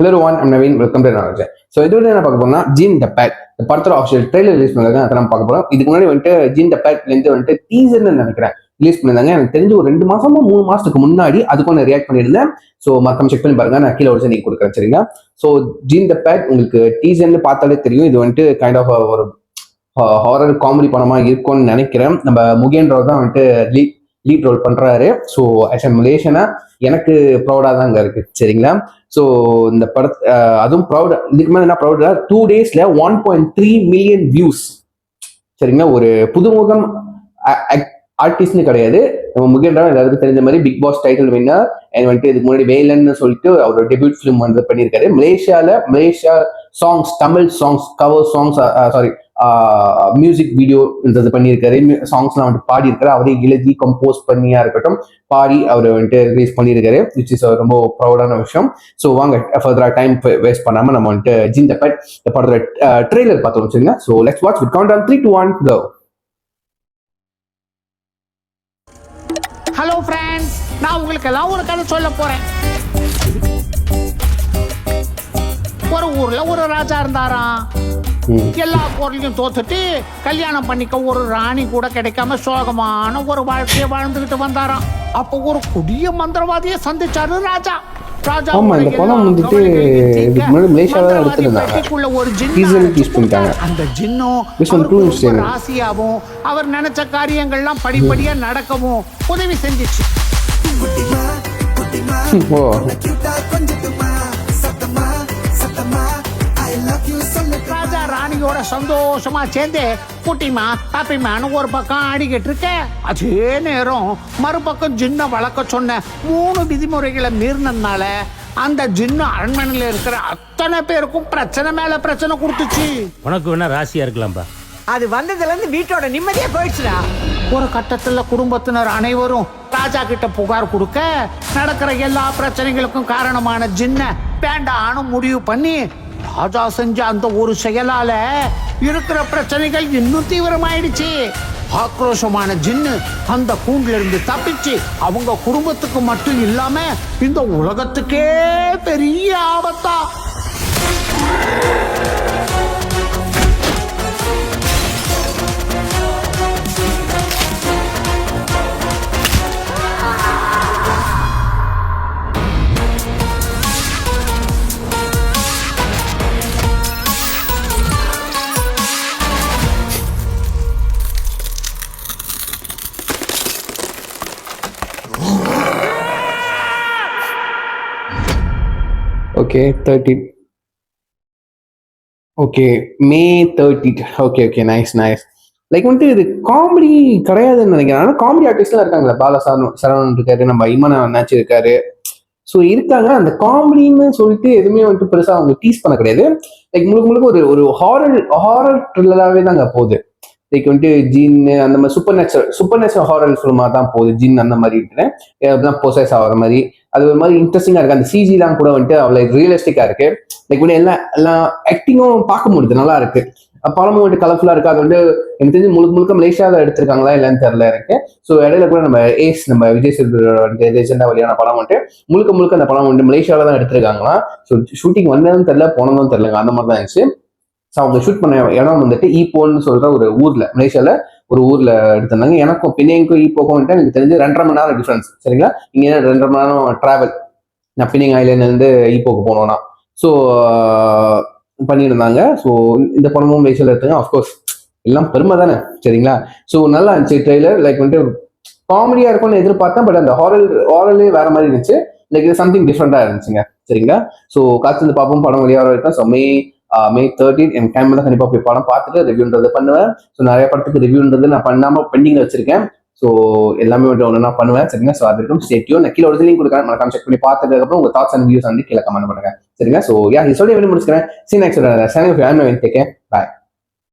Hello everyone, I'm Naveen. Welcome to another. So இது வந்து என்ன பார்க்க போறோம்னா ஜீன் த பேட் இந்த படத்தோட ஆஃபிஷியல் ட்ரெய்லர் ரிலீஸ் பண்ணாங்க. அதை நம்ம பார்க்க போறோம். இதுக்கு முன்னாடி வந்துட்டு ஜீன் த பேட்லேருந்து வந்துட்டு டீசர்னு நினைக்கிறேன் ரிலீஸ் பண்ணியிருந்தாங்க. எனக்கு தெரிஞ்சு ஒரு 2 மாசமோ 3 மாசத்துக்கு முன்னாடி அதுக்கு ஒன்று ரியாக்ட் பண்ணியிருந்தேன். ஸோ மற்றவங்க செக் பண்ணி பாருங்க, நான் கீழே ஒரு நீங்க கொடுக்குறேன் சரிங்களா. ஸோ ஜீன் த பேட் உங்களுக்கு டீசர்னு பார்த்தாலே தெரியும். இது வந்துட்டு கைண்ட் ஆஃப் ஒரு ஹாரர் காமெடி படமா இருக்கும்னு நினைக்கிறேன். நம்ம முகேன் ராவ் தான் வந்துட்டு லீட் ரோல் பண்றாரு. ஸோ ஆஸ் அ மலேசியனா எனக்கு ப்ரௌடா தான் அங்கே இருக்கு சரிங்களா. ஸோ இந்த படத்தை அதுவும் ப்ரௌட், இதுக்கு மேலே என்ன ப்ரௌடா 2 days 1.3 மில்லியன் வியூஸ் சரிங்களா. ஒரு புதுமுகம் ஆர்டிஸ்ட்னு கிடையாது, நம்ம முகேன் ராவ் எல்லாருக்கும் தெரிஞ்ச மாதிரி big boss title winner. And வந்துட்டு இதுக்கு முன்னாடி வேலன்னு சொல்லிட்டு அவரோட டெபியூட் ஃபிலிம் வந்து பண்ணியிருக்காரு. Malaysia songs, Tamil songs, cover songs, sorry music video பண்ணியிருக்காரு. சாங்ஸ்லாம் வந்துட்டு பாடியிருக்காரு. அவரே எழுதி கம்போஸ் பண்ணியா இருக்கட்டும் பாடி அவர் வந்துட்டு ரிலீஸ் பண்ணியிருக்காரு, விச் இஸ் ரொம்ப ப்ரௌடான விஷயம். ஸோ வாங்க ஃபர்தரா டைம் வேஸ்ட் பண்ணாம நம்ம வந்துட்டு ஜீன் த பேட் இந்த படத்தோட ட்ரெய்லர் பார்த்தோம் வச்சுங்க. So let's watch with count on 3, 2, 1 go. Hello friends, நான் உங்களுக்கு எல்லாம் ஒரு கதை சொல்ல போறேன். ஒரு ஊர்ல ஒரு ராஜா இருந்தாராம். எல்லா பொருளையும் தோத்துட்டு கல்யாணம் பண்ணிக்க ஒரு ராணி கூட கிடைக்காம சோகமான ஒரு வாழ்க்கையை வாழ்ந்துகிட்டு வந்தாராம். அப்போ ஒரு கொடிய மந்திரவாதியை சந்திச்சாரு ராஜா. அந்த படம் வந்துட்டு அந்த ஜின்னும் ராசியாவும் அவர் நினைச்ச காரியங்கள்லாம் படிப்படியா நடக்கவும் உதவி செஞ்சிச்சு. ராஜா ராணியோட சந்தோஷமா சேர்ந்து குட்டிமா பாப்பிமான்னு ஒரு பக்கம் ஆடிக்கிட்டு இருக்க, அதே நேரம் மறுபக்கம் ஜின்ன வளர்க்க சொன்ன 3 விதிமுறைகளை மீறினதுனால அந்த ஜின்னு அரண்மனையில இருக்கிற அத்தனை பேருக்கும் பிரச்சனை மேல பிரச்சனை கொடுத்துச்சு. உனக்கு வேணா ராசியா இருக்கலாம்பா. அது வந்ததுல இருந்து வீட்டோட நிம்மதியா போயிடுச்சுடா. ஒரு கட்டத்துல குடும்பத்தினர் அனைவரும் ராஜா கிட்ட புகார் கொடுக்க, நடக்கிற எல்லா பிரச்சனைகளுக்கும் காரணமான ஜின்ன வேண்டான்னு முடிவு பண்ணி ராஜா செஞ்ச அந்த ஒரு செயலால இருக்கிற பிரச்சனைகள் இன்னும் தீவிரமாயிடுச்சு. ஆக்ரோஷமான ஜின்னு அந்த கூண்டுல இருந்து தப்பிச்சு அவங்க குடும்பத்துக்கு மட்டும் இல்லாம இந்த உலகத்துக்கே பெரிய ஆபத்தா. Okay, 13. Okay, May 30th. Okay, nice. Like வந்துட்டு இது காமெடி கிடையாதுன்னு நினைக்கிறேன். ஆனால் காமெடி ஆர்டிஸ்ட்லாம் இருக்காங்களா, சரவணன் இருக்காரு, நம்ம இமன் அண்ணாச்சி இருக்காரு. ஸோ இருக்காங்க. அந்த காமெடின்னு சொல்லிட்டு எதுவுமே வந்துட்டு பெருசாக அவங்க டீஸ் பண்ண கிடையாது. லைக் முழுக்க ஒரு ஹாரர் த்ரில்லராகவே தாங்க போகுது. லைக் வந்துட்டு ஜீன் அந்த மாதிரி சூப்பர் நேச்சுரல் ஹாரர் ஃபிலிமா தான் போகுது. ஜீன் அந்த மாதிரி இருக்குன்னு பொசஸ் ஆகிற மாதிரி அது ஒரு மாதிரி இன்ட்ரெஸ்டிங்கா இருக்கு. அந்த சிஜிலாம் கூட வந்துட்டு அவ்வளோ ரியலிஸ்டிக்கா இருக்கு. லைக் வந்து எல்லா ஆக்டிங்கும் பார்க்க முடியுது, நல்லா இருக்கு. படமும் வந்துட்டு கலர்ஃபுல்லா இருக்கு. அது வந்து எனக்கு தெரிஞ்சு முழுக்க மலேசியாவில் எடுத்திருக்காங்களா இல்லைன்னு தெரியல எனக்கு. ஸோ இடையில கூட நம்ம விஜய் சேதுபதியோட வந்துட்டு ரீசெண்டாக வெளியான படம் வந்துட்டு முழுக்க அந்த படம் வந்துட்டு மலேசியாவில தான் எடுத்திருக்காங்களா. ஸோ ஷூட்டிங் வந்ததும் தெரியல, போனதும் தெரியலங்க, அந்த மாதிரி தான் இருந்துச்சு. ஸோ அவங்க ஷூட் பண்ண இடம் வந்துட்டு ஈப்போன்னு சொல்ற ஒரு ஊர்ல, மலேசியால ஒரு ஊர்ல எடுத்திருந்தாங்க. எனக்கும் பின்னைக்கும் ஈப்போக்கும் வந்துட்டு எனக்கு தெரிஞ்சு 2.5 மணி நேரம் டிஃபரன்ஸ் சரிங்களா. இங்க 2.5 மணி நேரம் டிராவல் நான் பின்னிங் ஐலேண்ட்ல இருந்து ஈப்போக்கு போனோம்னா. ஸோ பண்ணியிருந்தாங்க. ஸோ இந்த படமும் மலேசியால எடுத்தாங்க. அஃப்கோர்ஸ் எல்லாம் பெருமை தானே சரிங்களா. ஸோ நல்லா இருந்துச்சு ட்ரெய்லர். லைக் வந்துட்டு காமெடியா இருக்கும்னு எதிர்பார்த்தேன். பட் அந்த ஹாரலே வேற மாதிரி இருந்துச்சு. லைக் இது சம்திங் டிஃப்ரெண்டா இருந்துச்சுங்க சரிங்களா. ஸோ காத்து பார்ப்போம், படம் வெளியாக இருக்கேன். ஸோ May 13 என் டைம் தான் கண்டிப்பா போய் படம் பார்த்துட்டு ரிவ்யூன்றது பண்ணுவேன். ஸோ நிறைய படத்துக்கு ரிவ்யூன்றது நான் பண்ணாம பெண்டிங்ல வச்சிருக்கேன். ஸோ எல்லாமே ஒன்று நான் பண்ணுவேன் சரிங்க. ஸோ அது இருக்கும் ஸ்டேட்யூன். நான் கீழே ஒரு லிங்க் கொடுக்குறேன், மறக்காம செக் பண்ணி பார்த்ததுக்கு அப்புறம் உங்க தாட்ஸ் அண்ட் வியூஸ் வந்து கீழே கமெண்ட் பண்ணுங்க சரிங்க. ஸோ இதோட வெளியே முடிச்சுக்கிறேன். சீ நெக்ஸ்ட் சேனல் பாய்.